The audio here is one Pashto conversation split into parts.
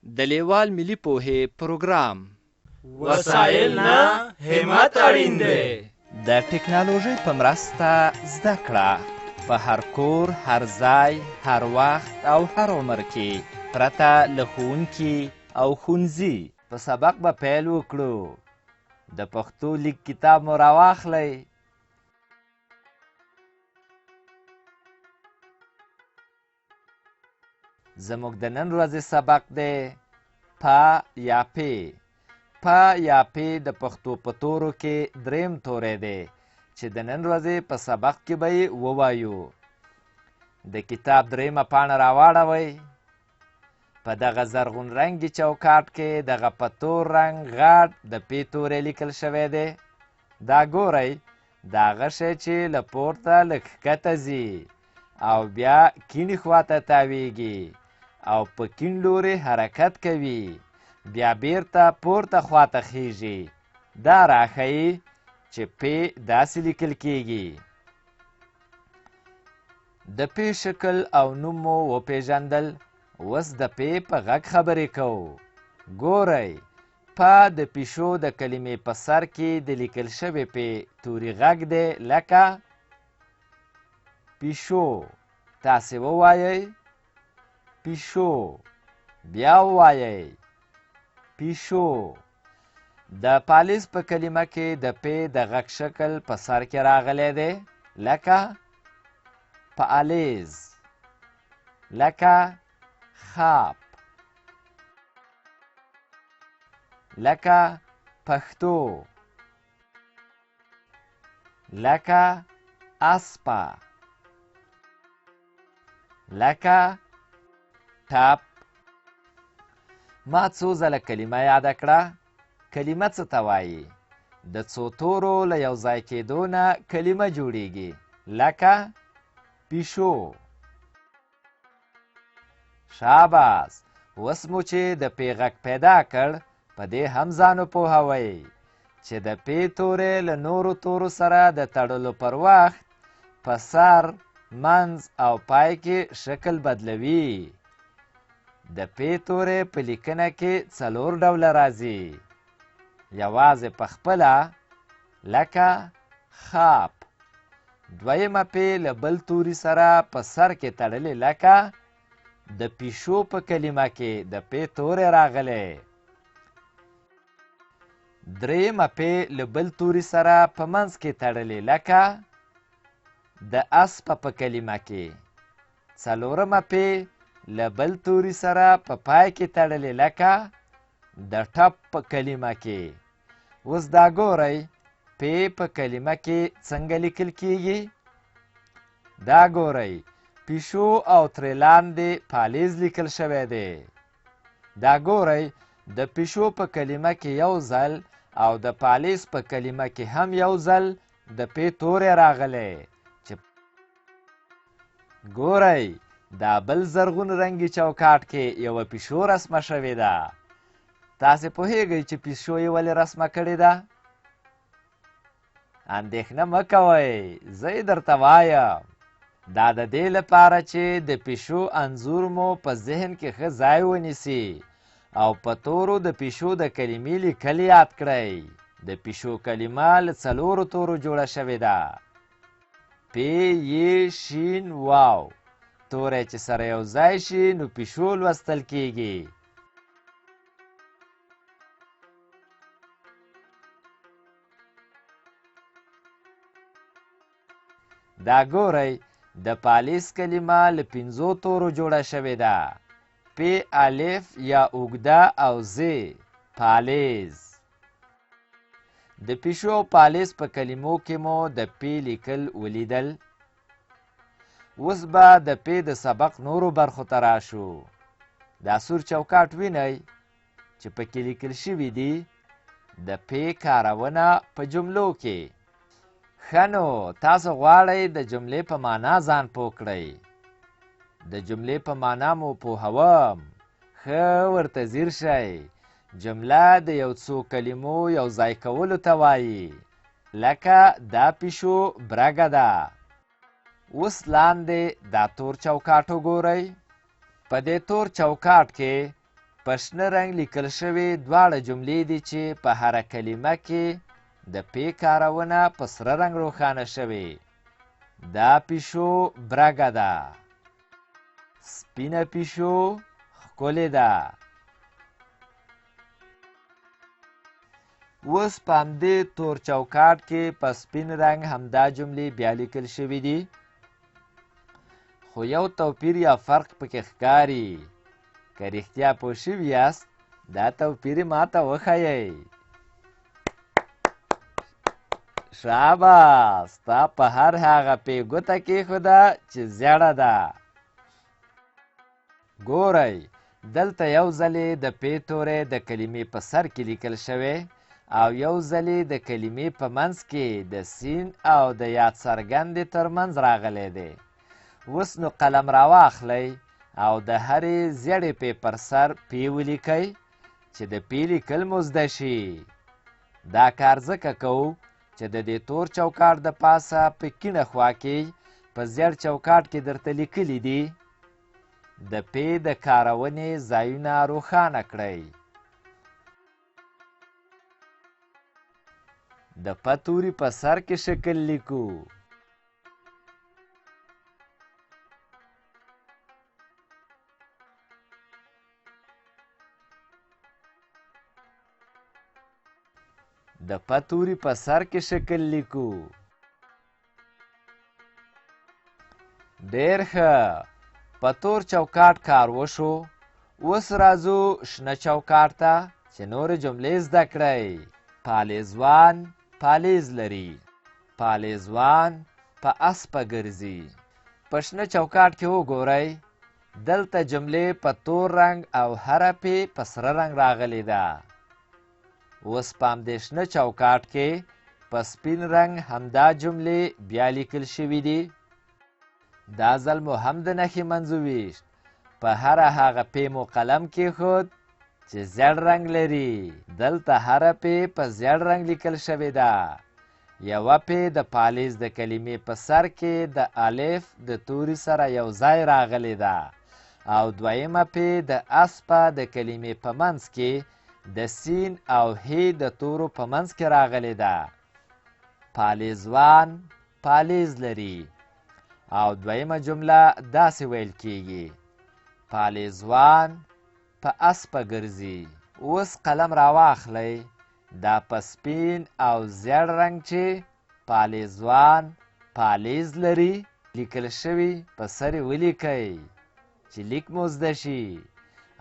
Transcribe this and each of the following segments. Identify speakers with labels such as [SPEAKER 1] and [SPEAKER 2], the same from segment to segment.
[SPEAKER 1] د لیوال ملي پوهې پروګرام
[SPEAKER 2] وسایل نه همت اړین دی.
[SPEAKER 1] د ټکنالوژۍ په مرسته زده کړه په هر کور، هر ځای، هر وخت او هر عمر کې پرته له ښوونکي او ښوونځي. په سبق به پیل وکړو. د پښتو لیک کتاب مو راواخلئ. زموږ د نن ورځې سبق دی پا یا پی. پا یا پی د پښتو په تورو کې دریم توری دی چې د نن ورځې په سبق کې به یې ووایو. د کتاب دریمه پاڼه راواړوئ. په دغه زرغون رنګي چوکاټ کې دغه په تور رنګ غټ د پی توری لیکل شوی دی. دا ګورئ، دا هغه شی چې له پورته لږ ښکته ځي او بیا کیڼې خواته تاویږي او په کیڼ لوري حرکت کوي، بیا بیرته پورته خواته خیږي. دا راښیي چې پی داسې لیکل کیږي. د پی شکل او نوم مو وپیژندل. اوس د پی په غږ خبرې کوو. ګورئ، پا د پیشو د کلمې په سر کې د لیکل شوې پی توري غږ دی لکه پیشو. تاسې ووایئ پیشو. بیا ووایئ پیشو. د پالیز په کلمه کې د پی د غږ شکل په سر کې راغلی دی لکه پالیز، لکه خاپ، لکه پښتو، لکه اسپه، لکه ټپ. ما څو ځله کلمه یاده کړه. کلمه څه ته وایي؟ د څو تورو له یو ځای کېدو نه کلمه جوړیږي لکه پیشو. شاباس. اوس مو چې د پی غږ پیدا کړ، په دې هم ځان وپوهوئ چې د پی توری له نورو تورو سره د تړلو پر وخت په سر، منځ او پای کې شکل بدلوي. د پی توری په لیکنه کې 4 ډوله راځي. یوازې په خپله لکه خاپ. دویمه پی له بل توري سره په سر کې تړلې لکه د پیشو په کلمه کې د پی توری راغلی. دریمه پی له بل توري سره په منځ کې تړلې لکه د اسپه په کلمه کې. څلورمه پی له بل توري سره په پای کې تړلې لکه د ټپ په کلمه کې. اوس دا ګورئ، پی په کلمه کې څنګه لیکل کیږي. دا ګورئ، پیشو او ترې لاندې پالیز لیکل شوی دی. دا ګورئ، د پیشو په کلمه کې یو ځل او د پالیز په کلمه کې هم یو ځل د پی توری راغلی. چې ګورئ، دا بل زرغون رنګي چوکاټ کې یوه پیشو رسمه شوې ده. تاسې پوهیږئ چې پیشو یې ولې رسمه کړې ده؟ اندېښنه مه کوئ، زه یې درته وایم. دا د دې لپاره چې د پیشو انځور مو په ذهن کې ښه ځای ونیسي او په تورو د پیشو د کلمې لیکل یاد کړئ. د پیشو کلمه له 4 تورو جوړه شوې ده. پی، ی، شین، واو. توری چې سره یو ځای شي نو پیشو لوستل کیږي. دا ګورئ، د پالیز کلمه له 5 تورو جوړه شوې ده. پی الف یا اوږده او زی، پالیز. د پیشو او پالیز په کلمو کې مو د پی لیکل ولیدل. اوس به د پی د سبق نورو برخو ته راشو. دا سور چوکاټ وینئ چې پکې لیکل شوي دي د پی کارونه په جملو کې. ښه نو، تاسو غواړئ د جملې په معنا ځان پوه کړئ. د جملې په معنا مو پوهوم. ښه ورته ځیر شئ. جمله د یو څو کلمو یو ځای کولو ته وایي. لکه دا پیشو برګه ده. اوس لاندې دا تور چوکاټ وګورئ. په دې تور چوکاټ کې په شنه رنګ لیکل شوې دواړه جملې دي چې په هره کلمه کې د پې کارونه په سره رنګ روښانه شوې. دا پیشو برګه ده. سپینه پیشو ښکلې ده. اوس په همدې تور چوکاټ کې په سپین رنګ همدا جملې بیا لیکل شوي دي، خو یو توپیر یا فرق پکې ښکاري. که رښتیا پوه شوي یاست دا توپیر یې ماته وښایئ. شاباس، ستا په هر هغه پې ګوته کېښوده چې زیړه ده. ګورئ، دلته یو ځلې د پې توری د کلمې په سر کې لیکل شوی او یو ځلې د کلمې په منځ کې د سین او د یاد څرګندې ترمنځ راغلی دی. اوس نو قلم راواخلئ او د هرې زیړې پې پر سر پې ولیکئ چې د پې لیکل مو زده شي. دا کار ځکه کوو چې د دې تور چوکاټ د پاسه په کیڼه خوا کې په زیړ چوکاټ کې درته لیکلي دي. د پې د کارونې ځایونه روښانه کړئ. د پ توري په سر کې شکل لیکو. د پ توري په سر کې شکل لیکو. ډېر ښه، په تور چوکاټ کار وشو. اوس راځو شنه چوکاټ ته چې نورې جملې زده کړئ. پالیزوان پالیز لري. پالیزوان په اسپه ګرځي. په شنه چوکاټ کې وګورئ، دلته جملې په تور رنګ او هره پې په سره رنګ راغلې ده. اوس په همدې شنه چوکاټ کې په سپین رنګ همدا جملې بیا لیکل شوي دي. دا ځل مو هم د نښې منځویشت. په هره هغه پې مو قلم کېښود چې زیړ رنګ لري. دلته هره پې په زیړ رنګ لیکل شوې ده. یوه پې د پالیز د کلمې په سر کې د الف د توري سره یو ځای راغلې ده او دویمه پې د اسپه د کلمې په منځ کې د سین او هی د تورو په منځ کې راغلې ده. پالیزوان پالیز لري او دویمه جمله داسې ویل کیږي: پالیزوان په اسپه ګرځي. اوس قلم راواخلئ، دا په سپین او زیړ رنګ چې پالیزوان پالیز لري لیکل شوي په سر یې ولیکئ چې لیک مو زده شي.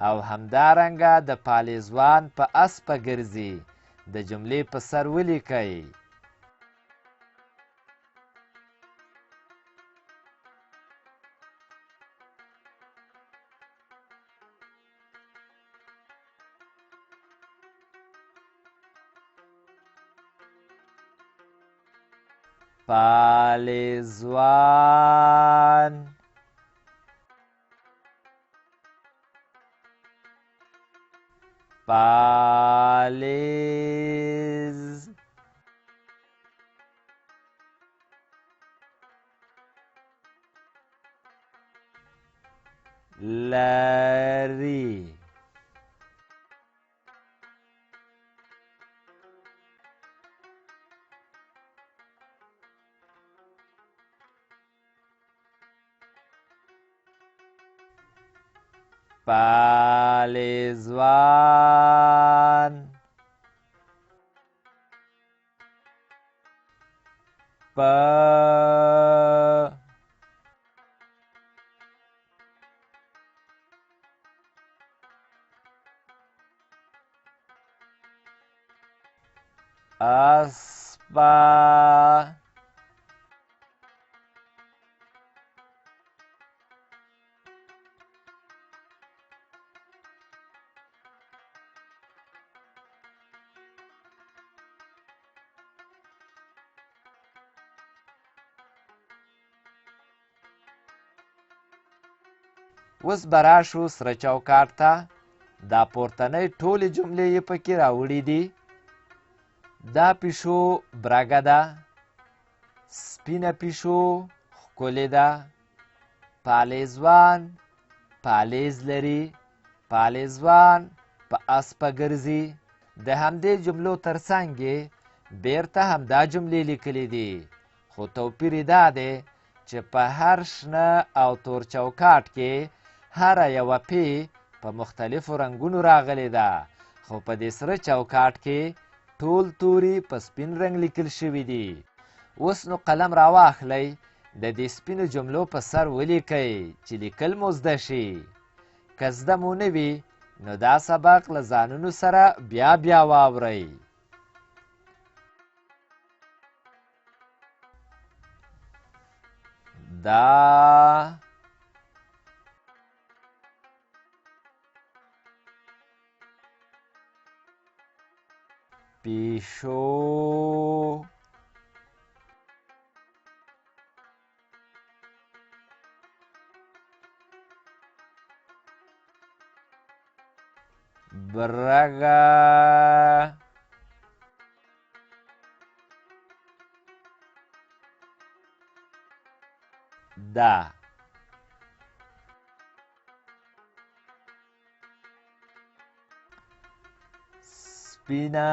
[SPEAKER 1] او همدارنګه د پالیزوان په اسپه ګرځي د جملې په سر ولیکئ. پالیزوان پالیز لری. پالیزوان په اسپه اوس به راشو سره چوکاټ ته. دا پورتنۍ ټولې جملې یې پکې راوړي دي. دا پیشو برګه ده. سپینه پیشو ښکلې ده. پالیزوان پالیز لري. پالیزوان په اسپه ګرځي. د همدې جملو ترڅنګ یې بیرته همدا جملې لیکلي دي، خو توپیر یې دا دی چې په هر شنه او تور چوکاټ کې هره یوه پی په مختلفو رنګونو راغلې ده، خو په دې سره چوکاټ کې ټول توري په سپین رنګ لیکل شوي دي. اوس نو قلم راواخلئ، د دې سپینو جملو په سر ولیکئ چې لیکل مو زده شي. که زده مو نه وي نو دا سبق له ځانونو سره بیا بیا واورئ. دا پیشو، برګه، دا سپینا،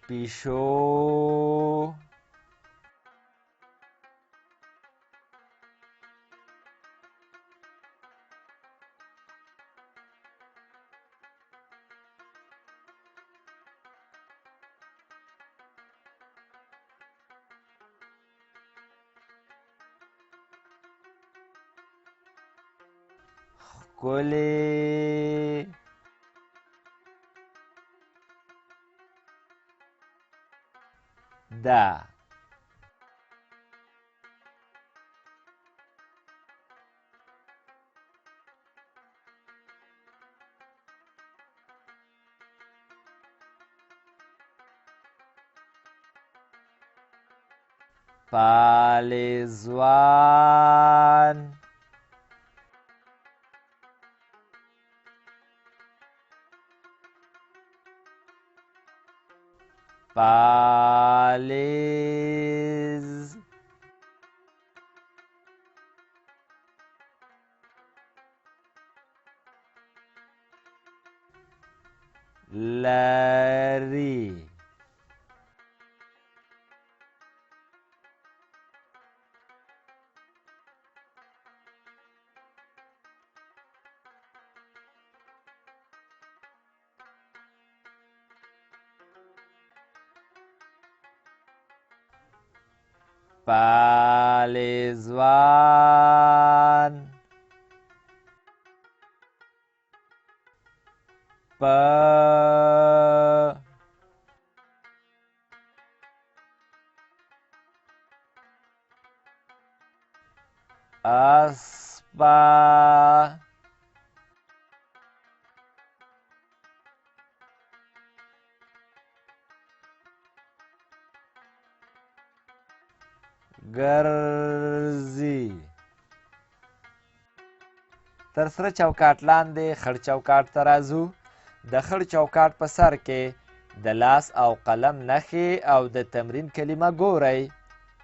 [SPEAKER 1] پیشو، ښکلې، ده، پالېزوان، پالیز، لری، پالېزوان، په اسپه، ګرځي. تر سره چوکاټ لاندې خړ چوکاټ ته راځو. د خړ چوکاټ په سر کې د لاس او قلم نښې او د تمرین کلمه ګورئ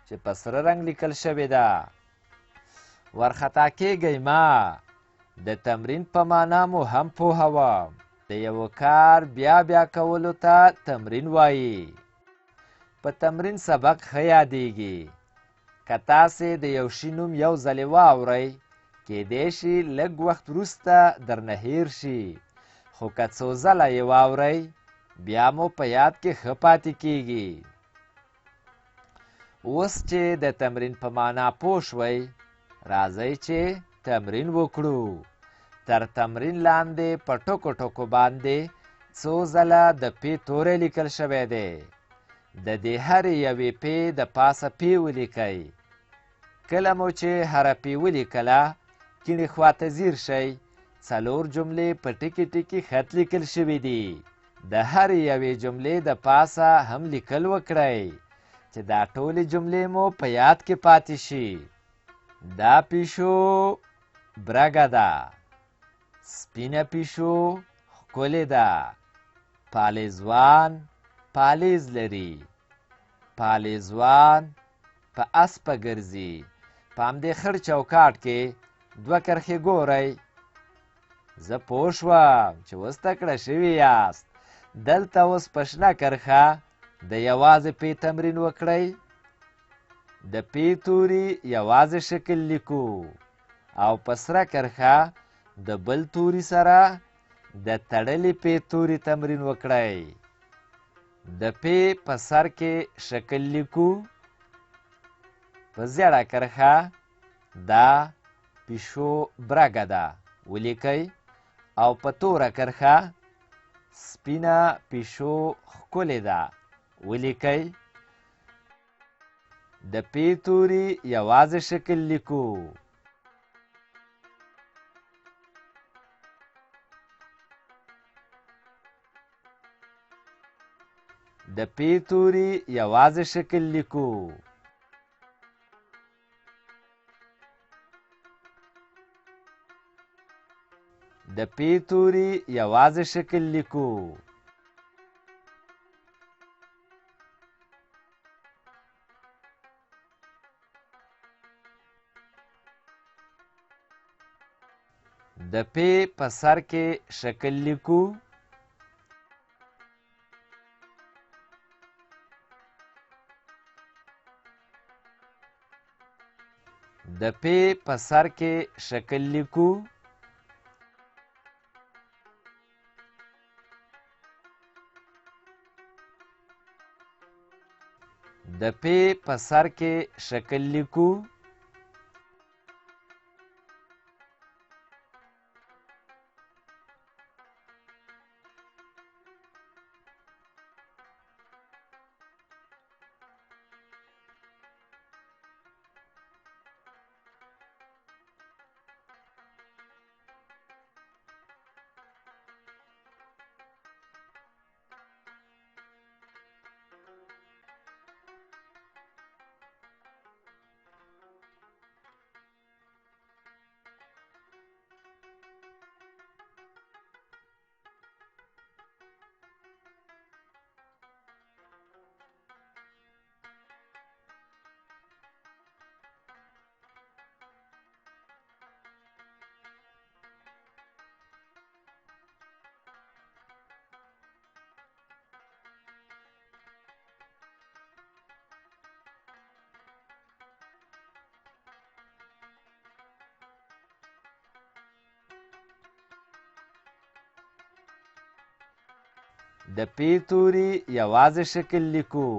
[SPEAKER 1] چې په سره رنګ لیکل شوې ده. ورخطا کېږئ مه، د تمرین په معنا مو هم پوهوم. د یوه کار بیا بیا کولو ته تمرین وایي. په تمرین سبق ښه یادیږي. که تاسې د یو شي نوم یو ځلې واورئ کیدای شي لږ وخت وروسته درنه هیر شي، خو که څو ځله یې واورئ بیا مو په یاد کې ښه پاتې کیږي. اوس چې د تمرین په معنا پوه شوئ، راځئ چې تمرین وکړو. تر تمرین لاندې په ټکو ټکو باندې څو ځله د پې توری لیکل شوی دی. د دې هرې یوې پې د پاسه پې ولیکئ. کله مو چې هره پې ولیکله کیڼې خواته ځیر شئ، 4 جملې په ټکي ټکي خط لیکل شوي دي. د هرې یوې جملې د پاسه هم لیکل وکړئ چې دا ټولې جملې مو په یاد کې پاتې شي. دا پیشو برګه ده. سپینه پیشو ښکلې ده. پالیزوان پالیز لري. پالیزوان په اسپه ګرځي. په همدې خړ چوکاټ کې 2 کرښې ګورئ. زه پوه شوم چې اوس تکړه شوي یاست. دلته اوس په شنه کرښه د یوازې پې تمرین وکړئ. د پې توري یوازې شکل لیکو او په سره کرښه د بل توري سره د تړلې پې توري تمرین وکړئ. د پې په سر کې شکل لیکو. په زیړه کرښه دا پیشو برګه ده ولیکئ او په توره کرښه سپینه پیشو ښکلې ده ولیکئ. د پې توري یوازې شکل لیکو. د پې توري یوازې شکل لیکو. د پې توري یوازې شکل لیکو. د پې په سر کې شکل لیکو. د پې په سر کې شکل لیکو. د پې په سر کې شکل لیکو. د پې توري یوازې شکل لیکو.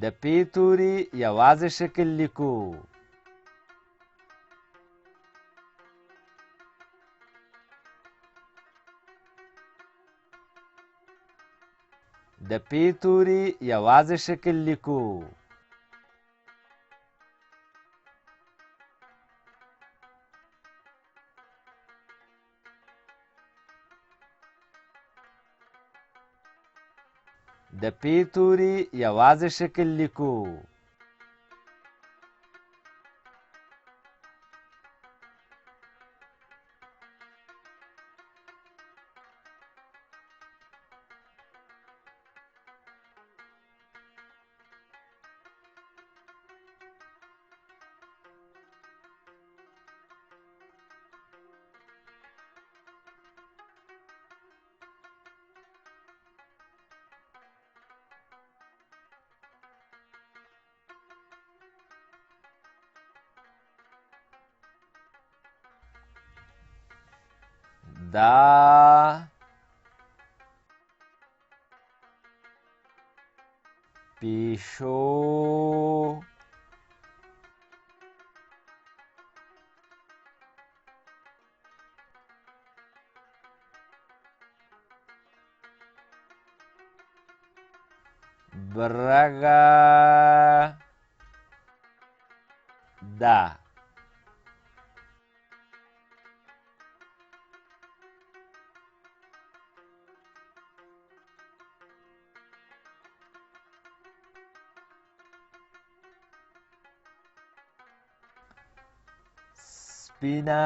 [SPEAKER 1] د پې توري یوازې شکل لیکو. د پې توري یوازې شکل لیکو. د پې توري یوازې شکل لیکو. دا پیشو برګه ده. سپینه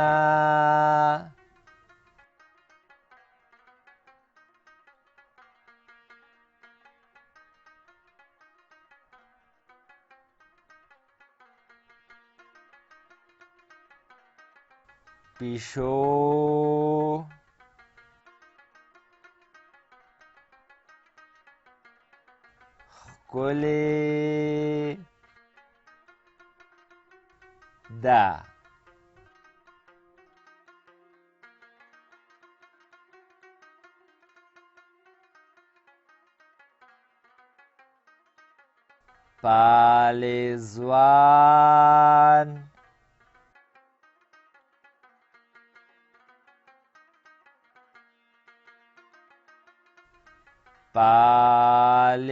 [SPEAKER 1] پیشو ښکلې ده پالېزوان پالیز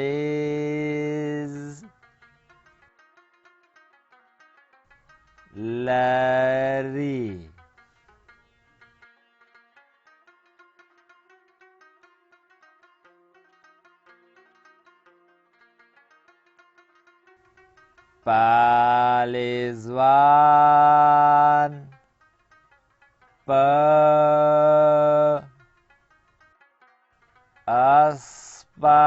[SPEAKER 1] لری پالیزوان په اسپا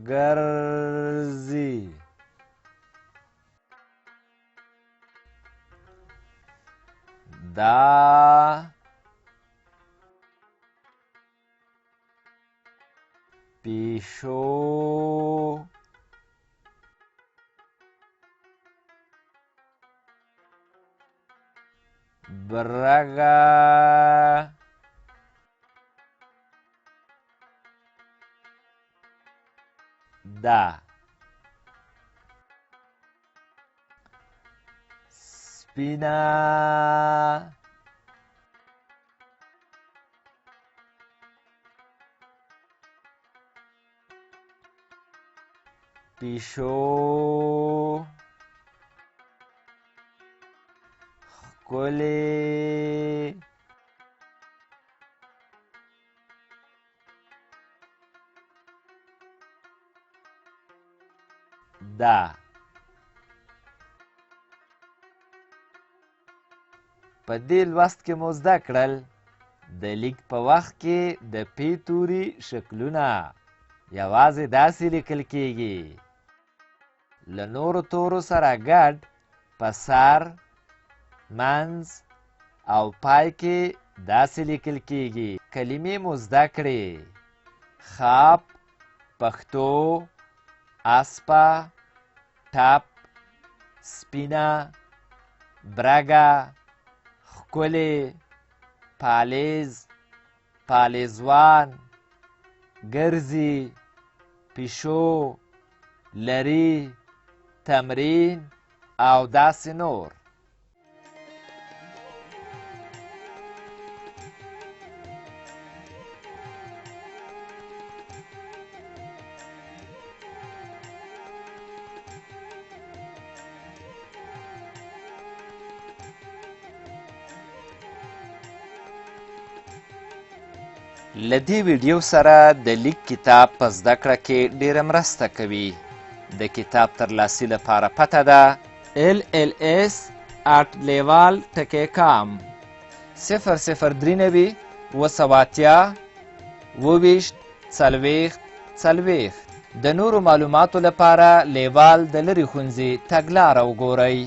[SPEAKER 1] ګرځي دا پیشو برګه ده سپینه پیشو ښکلې ده په دې لوست کې مو زده کړل د لیک په وخت کې د پی توري شکلونه یوازې داسې لیکل کیږي له نورو تورو سره ګډ په سر منځ او پای کې داسې لیکل کیږي کلمې مو زده کړې خاپ پښتو اسپه ټپ سپینه برګه ښکلې پالیز پالیزوان ګرځي پیشو لري تمرین او داسې نور له دې ویډیو سره د لیک کتاب په زده کړه کې ډیره مرسته کوي د کتاب ترلاسي لپاره پته ده LLS@leval.com 003 280 40 د نورو معلوماتو لپاره لیوال د لرې ښوونځي تګلاره وګورئ